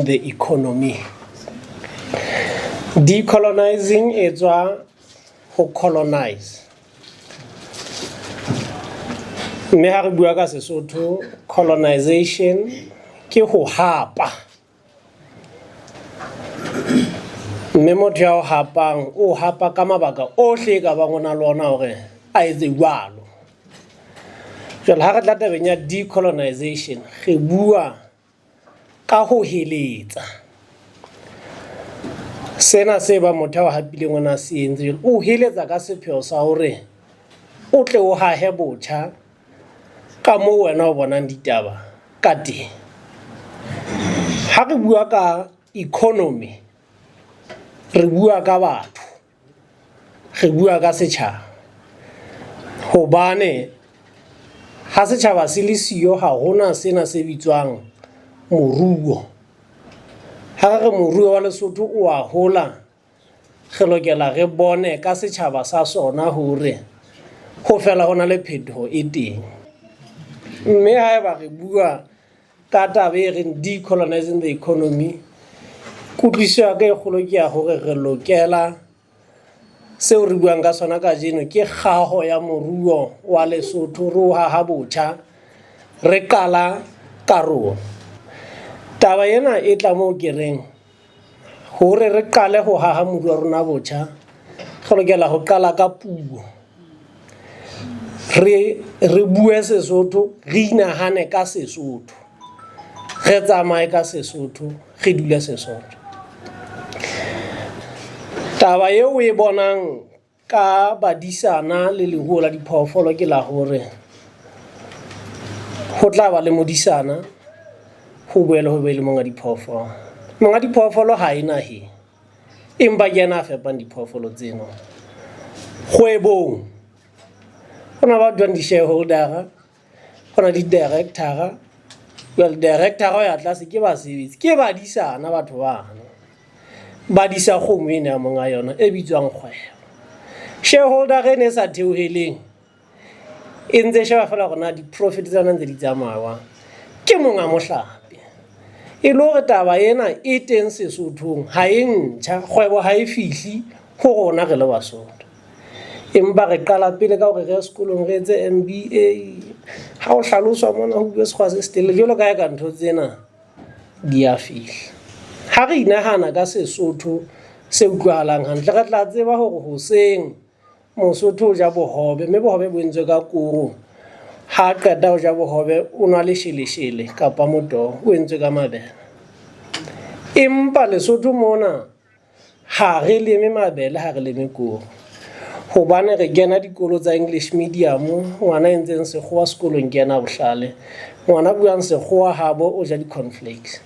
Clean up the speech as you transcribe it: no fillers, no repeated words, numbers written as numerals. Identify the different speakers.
Speaker 1: in the economy. Decolonizing is to colonize. Me ha re bua ka Sesotho, colonization ke ho hapa. Me motho ya o hapang o hapa ka mabaka ohle ka ba ngona lona hore a etse jwalo. Jwale ha re tla tabeng ya decolonization re bua ka ho heletsa. Sena se ba motho wa hapile ngwana se entse o heletsa ka sepheo sa hore o tle o hahe botjha ka mo wena o bonang ditaba ka teng. Ha re bua ka economy re bua ka batho, re bua ka setjhaba. Hobane ha setjhaba se le siyo ha hona sena se bitswang moruo. Ha re moruo wa Lesotho o a hola, re lokela re bone ka setjhaba sa sona hore ho fela hona le phetoho e teng. Mme ha eba re bua ka taba e reng decolonizing the economy, kutlwisiso ke kgolo ke ya hore re lokela seo re buang ka sona ka jeno ke kgaho ya moruo wa Lesotho ro ha botjha re kala karolo. Taba ena e tla mo ke reng hore re qale ho haha moruo wa rona botjha re lokela ho qala ka puo. Re bue Sesotho, re inahane ka Sesotho, re tsamaye ka Sesotho, re dule Sesotho. Taba eo e bonang ka badisana le leruo la diphoofolo ke la hore ho tla ba le modisana ho boele ho be le monga diphoofolo. Monga diphoofolo ha ena he empa ke yena a fepang diphoofolo tseno. Kgwebong hona ba di shareholder, hona di director. Well, director ya tlase ke basebetsi, ke badisana batho bana ba disa kgomo ena monga yona e bitswang kgwebo. Shareholder ge ne sa theoheleng e ntse sheba fela gona di profit tsana ntse di tsamaya ke monga mohlape. E le hore taba ena e teng Sesothong ha e ntjha, kgwebo ha e fihli ho rona re le Basotho. Empa re qala pele ka hore re sekolong re etse MBA, ha o hlaloswa mona ho bua sekgwa se stele jalo ka ka ntho tsena di a fihla. Ha re inahana ka Sesotho se utlwahalang hantle re tla tseba hore hoseng Mosotho o ja bohobe, mme bohobe bo entswe ka koro. Ha qeta ho ja bohobe o nwa lesheleshele kapa motoho o entswe ka mabele. Empa Lesotho mona ha re leme mabele, ha re leme koro. Hobane re kena dikolo tsa English medium, ngwana entseng sekgowa sekolong ke yena bohlale, ngwana buang sekgowa habo o ja di cornflakes.